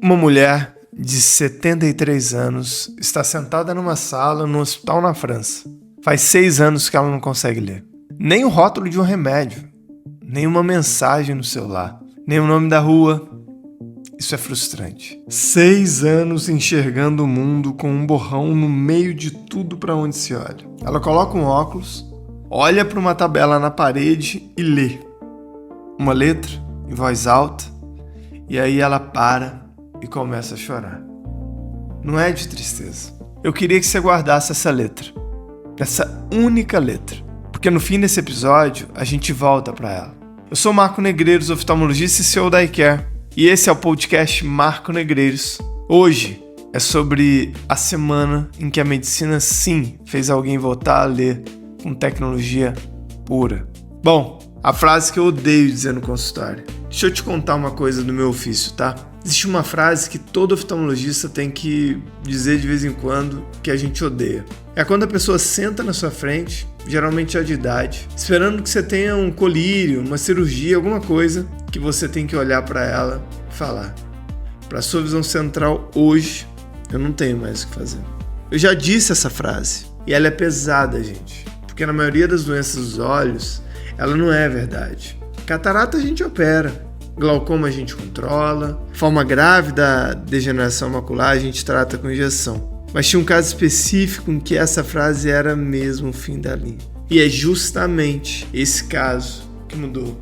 Uma mulher de 73 anos está sentada numa sala no hospital na França. Faz 6 anos que ela não consegue ler. Nem o rótulo de um remédio, nem uma mensagem no celular, nem o nome da rua. Isso é frustrante. 6 anos enxergando o mundo com um borrão no meio de tudo para onde se olha. Ela coloca um óculos, olha para uma tabela na parede e lê. Uma letra em voz alta, e aí ela para e começa a chorar. Não é de tristeza. Eu queria que você guardasse essa letra. Essa única letra. Porque no fim desse episódio, a gente volta para ela. Eu sou Marco Negreiros, oftalmologista e CEO da iCare. E esse é o podcast Marco Negreiros. Hoje é sobre a semana em que a medicina sim fez alguém voltar a ler com tecnologia pura. Bom, a frase que eu odeio dizer no consultório. Deixa eu te contar uma coisa do meu ofício, tá? Existe uma frase que todo oftalmologista tem que dizer de vez em quando que a gente odeia. É quando a pessoa senta na sua frente, geralmente já de idade, esperando que você tenha um colírio, uma cirurgia, alguma coisa que você tem que olhar para ela e falar: para a sua visão central hoje, eu não tenho mais o que fazer. Eu já disse essa frase e ela é pesada, gente, porque na maioria das doenças dos olhos, ela não é verdade. Catarata a gente opera, glaucoma a gente controla, forma grave da degeneração macular a gente trata com injeção. Mas tinha um caso específico em que essa frase era mesmo o fim da linha. E é justamente esse caso que mudou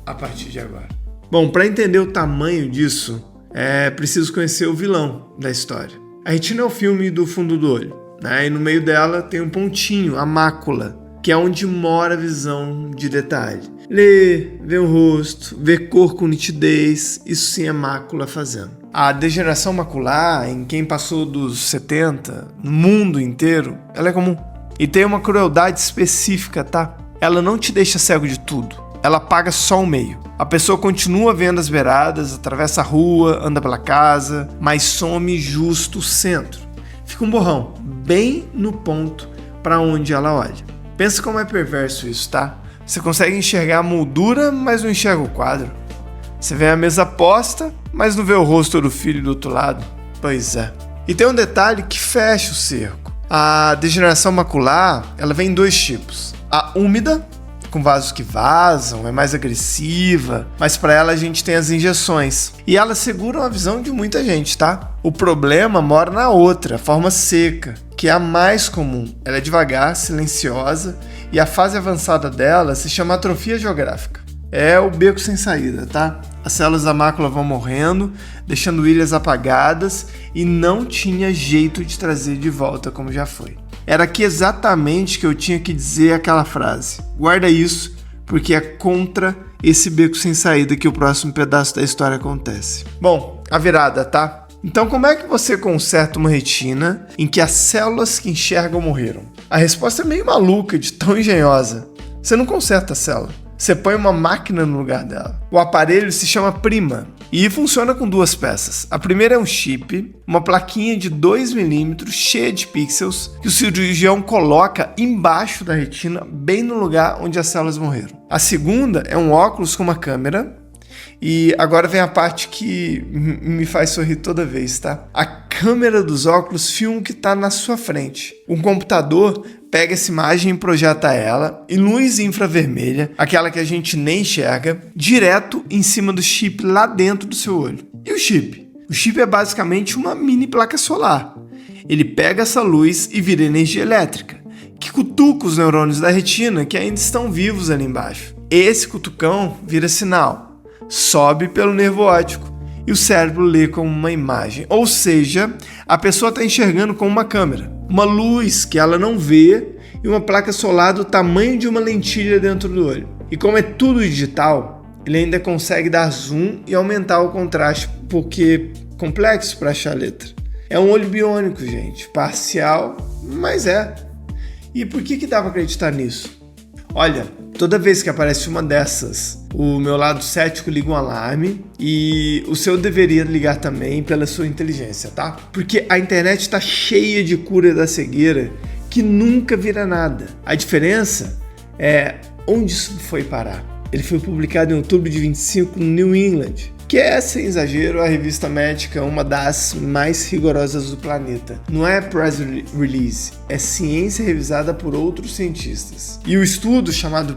a partir de agora. Bom, para entender o tamanho disso, é preciso conhecer o vilão da história. A retina é o filme do fundo do olho, né? E no meio dela tem um pontinho, a mácula, que é onde mora a visão de detalhe. Ler, ver o rosto, ver cor com nitidez, isso sim é mácula fazendo. A degeneração macular, em quem passou dos 70, no mundo inteiro, ela é comum. E tem uma crueldade específica, tá? Ela não te deixa cego de tudo. Ela apaga só o meio. A pessoa continua vendo as beiradas, atravessa a rua, anda pela casa, mas some justo o centro. Fica um borrão, bem no ponto para onde ela olha. Pensa como é perverso isso, tá? Você consegue enxergar a moldura, mas não enxerga o quadro. Você vê a mesa posta, mas não vê o rosto do filho do outro lado. Pois é. E tem um detalhe que fecha o cerco. A degeneração macular, ela vem em 2 tipos. A úmida, com vasos que vazam, é mais agressiva, mas para ela a gente tem as injeções. E elas seguram a visão de muita gente, tá? O problema mora na outra, a forma seca, que é a mais comum. Ela é devagar, silenciosa, e a fase avançada dela se chama atrofia geográfica. É o beco sem saída, tá? As células da mácula vão morrendo, deixando ilhas apagadas e não tinha jeito de trazer de volta como já foi. Era aqui exatamente que eu tinha que dizer aquela frase. Guarda isso, porque é contra esse beco sem saída que o próximo pedaço da história acontece. Bom, a virada, tá? Então como é que você conserta uma retina em que as células que enxergam morreram? A resposta é meio maluca, de tão engenhosa. Você não conserta a célula. Você põe uma máquina no lugar dela. O aparelho se chama Prima e funciona com 2 peças. A primeira é um chip, uma plaquinha de 2 milímetros cheia de pixels que o cirurgião coloca embaixo da retina, bem no lugar onde as células morreram. A segunda é um óculos com uma câmera. E agora vem a parte que me faz sorrir toda vez, tá? A câmera dos óculos filma o que está na sua frente. Um computador pega essa imagem e projeta ela em luz infravermelha, aquela que a gente nem enxerga, direto em cima do chip lá dentro do seu olho. E o chip? O chip é basicamente uma mini placa solar. Ele pega essa luz e vira energia elétrica, que cutuca os neurônios da retina que ainda estão vivos ali embaixo. Esse cutucão vira sinal. Sobe pelo nervo óptico e o cérebro lê como uma imagem. Ou seja, a pessoa está enxergando com uma câmera, uma luz que ela não vê e uma placa solar do tamanho de uma lentilha dentro do olho. E como é tudo digital, ele ainda consegue dar zoom e aumentar o contraste, porque é complexo para achar a letra. É um olho biônico, gente, parcial, mas é. E por que dá para acreditar nisso? Olha, toda vez que aparece uma dessas, o meu lado cético liga um alarme e o seu deveria ligar também pela sua inteligência, tá? Porque a internet está cheia de cura da cegueira que nunca vira nada. A diferença é onde isso foi parar. Ele foi publicado em outubro de 25 no New England, que é, sem exagero, a revista médica uma das mais rigorosas do planeta. Não é press release, é ciência revisada por outros cientistas. E o estudo chamado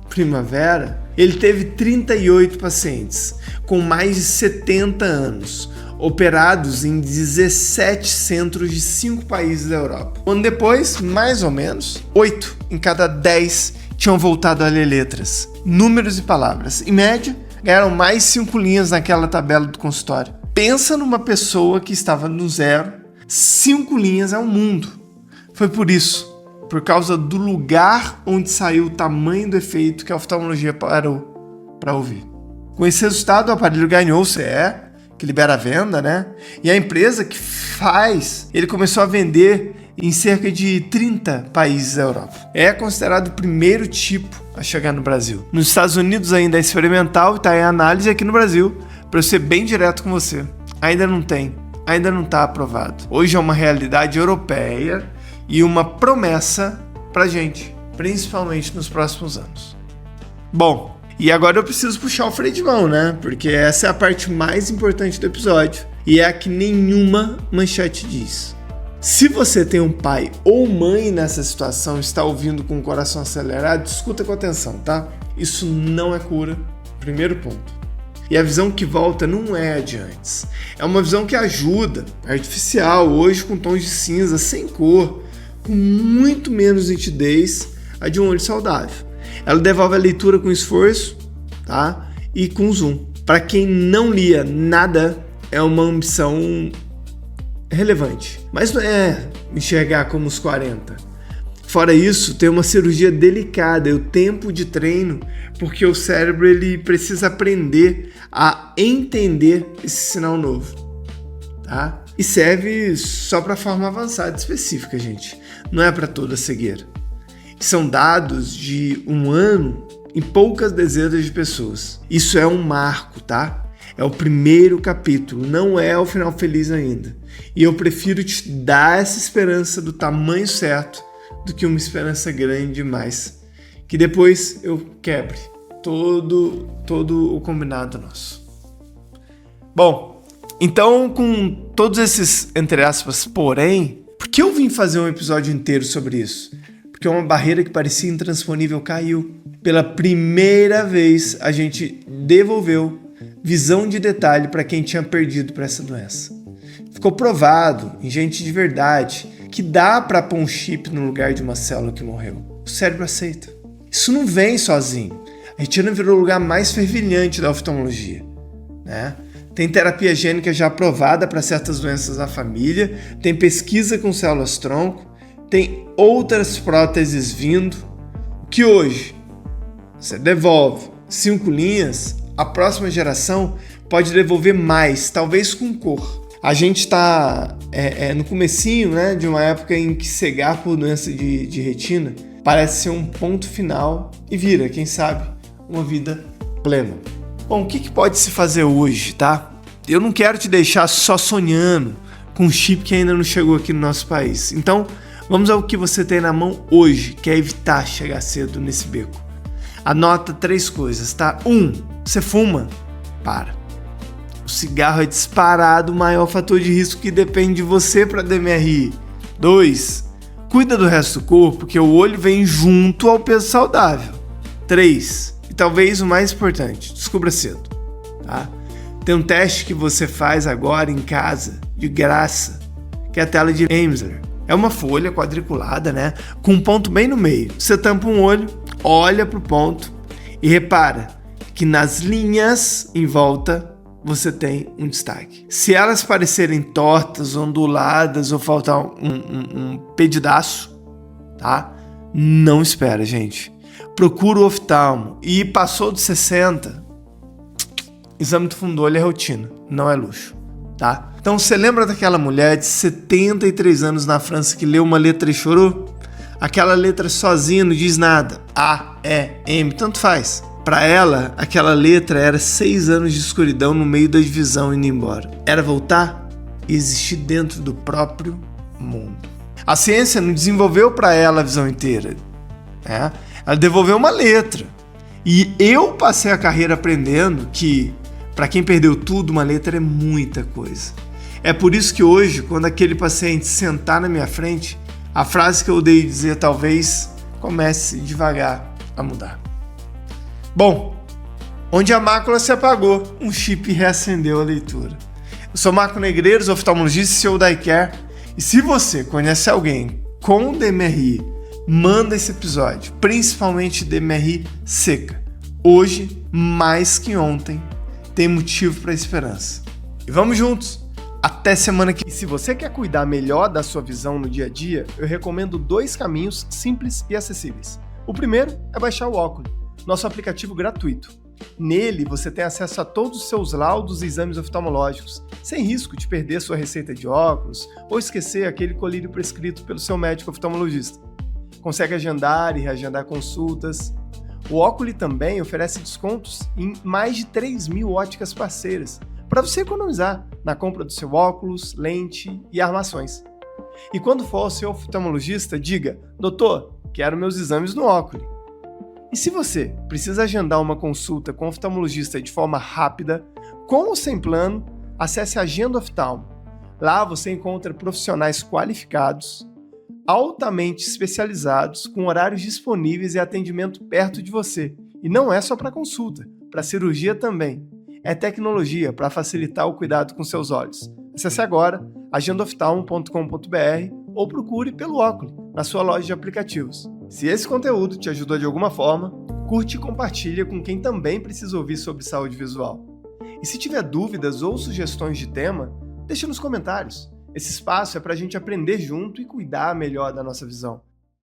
Primavera, ele teve 38 pacientes com mais de 70 anos, operados em 17 centros de 5 países da Europa. Um ano depois, mais ou menos, 8 em cada 10 tinham voltado a ler letras, números e palavras. Em média, ganharam mais 5 linhas naquela tabela do consultório. Pensa numa pessoa que estava no zero, 5 linhas é um mundo. Foi por isso, por causa do lugar onde saiu o tamanho do efeito que a oftalmologia parou para ouvir. Com esse resultado, o aparelho ganhou o CE, que libera a venda, né? E a empresa que faz, ele começou a vender em cerca de 30 países da Europa. É considerado o primeiro tipo a chegar no Brasil. Nos Estados Unidos ainda é experimental e está em análise. Aqui no Brasil, para eu ser bem direto com você, ainda não está aprovado. Hoje é uma realidade europeia e uma promessa pra gente, principalmente nos próximos anos. Bom, e agora eu preciso puxar o freio de mão, né? Porque essa é a parte mais importante do episódio e é a que nenhuma manchete diz. Se você tem um pai ou mãe nessa situação e está ouvindo com o coração acelerado, escuta com atenção, tá? Isso não é cura, primeiro ponto. E a visão que volta não é a de antes. É uma visão que ajuda, artificial, hoje com tons de cinza, sem cor, com muito menos nitidez, a de um olho saudável. Ela devolve a leitura com esforço, tá? E com zoom. Para quem não lia nada, é uma ambição relevante. Mas não é enxergar como os 40. Fora isso, tem uma cirurgia delicada, é o tempo de treino, porque o cérebro ele precisa aprender a entender esse sinal novo, tá? E serve só para forma avançada específica, gente. Não é para toda cegueira. São dados de 1 ano em poucas dezenas de pessoas. Isso é um marco, tá? É o primeiro capítulo, não é o final feliz ainda. E eu prefiro te dar essa esperança do tamanho certo do que uma esperança grande demais, que depois eu quebre todo o combinado nosso. Bom, então com todos esses, entre aspas, porém, por que eu vim fazer um episódio inteiro sobre isso? Porque uma barreira que parecia intransponível caiu. Pela primeira vez, a gente devolveu visão de detalhe para quem tinha perdido para essa doença. Ficou provado, em gente de verdade, que dá para pôr um chip no lugar de uma célula que morreu. O cérebro aceita. Isso não vem sozinho. A retina virou o lugar mais fervilhante da oftalmologia, né? Tem terapia gênica já aprovada para certas doenças da família, tem pesquisa com células-tronco, tem outras próteses vindo, que hoje você devolve 5 linhas, a próxima geração pode devolver mais, talvez com cor. A gente está no comecinho, né, de uma época em que cegar por doença de retina parece ser um ponto final e vira, quem sabe, uma vida plena. Bom, o que pode se fazer hoje, tá? Eu não quero te deixar só sonhando com um chip que ainda não chegou aqui no nosso país. Então, vamos ao que você tem na mão hoje, que é evitar chegar cedo nesse beco. Anota 3 coisas, tá? 1. Você fuma? Para. O cigarro é disparado o maior fator de risco que depende de você para DMRI. 2. Cuida do resto do corpo, porque o olho vem junto ao peso saudável. 3. E talvez o mais importante, descubra cedo, tá? Tem um teste que você faz agora em casa, de graça, que é a tela de Amsler. É uma folha quadriculada, né? Com um ponto bem no meio. Você tampa um olho, olha pro ponto e repara que nas linhas em volta você tem um destaque. Se elas parecerem tortas, onduladas ou faltar um pedaço, tá? Não espera, gente. Procura o oftalmo e passou dos 60, exame do fundo do olho é rotina, não é luxo, tá? Então você lembra daquela mulher de 73 anos na França que leu uma letra e chorou? Aquela letra sozinha não diz nada. A, E, M, tanto faz. Para ela, aquela letra era 6 anos de escuridão no meio da divisão indo embora. Era voltar e existir dentro do próprio mundo. A ciência não desenvolveu para ela a visão inteira, né? Ela devolveu uma letra. E eu passei a carreira aprendendo que Para quem perdeu tudo, uma letra é muita coisa. É por isso que hoje, quando aquele paciente sentar na minha frente, a frase que eu odeio dizer talvez comece devagar a mudar. Bom, onde a mácula se apagou, um chip reacendeu a leitura. Eu sou Marco Negreiros, oftalmologista e CEO da iCare. E se você conhece alguém com DMRI, manda esse episódio, principalmente DMRI seca. Hoje, mais que ontem, tem motivo para esperança. E vamos juntos! Até semana que vem. E se você quer cuidar melhor da sua visão no dia a dia, eu recomendo 2 caminhos simples e acessíveis. O primeiro é baixar o Oculy, nosso aplicativo gratuito. Nele, você tem acesso a todos os seus laudos e exames oftalmológicos, sem risco de perder sua receita de óculos ou esquecer aquele colírio prescrito pelo seu médico oftalmologista. Consegue agendar e reagendar consultas. O Oculy também oferece descontos em mais de 3.000 óticas parceiras, para você economizar na compra do seu óculos, lente e armações. E quando for ao seu oftalmologista, diga: doutor, quero meus exames no Oculy. E se você precisa agendar uma consulta com o oftalmologista de forma rápida, com ou sem plano, acesse a Agenda Oftalmo. Lá você encontra profissionais qualificados, altamente especializados, com horários disponíveis e atendimento perto de você. E não é só para consulta, para cirurgia também. É tecnologia para facilitar o cuidado com seus olhos. Acesse agora agendaoftalmo.com.br ou procure pelo Oculy na sua loja de aplicativos. Se esse conteúdo te ajudou de alguma forma, curte e compartilha com quem também precisa ouvir sobre saúde visual. E se tiver dúvidas ou sugestões de tema, deixa nos comentários. Esse espaço é para a gente aprender junto e cuidar melhor da nossa visão.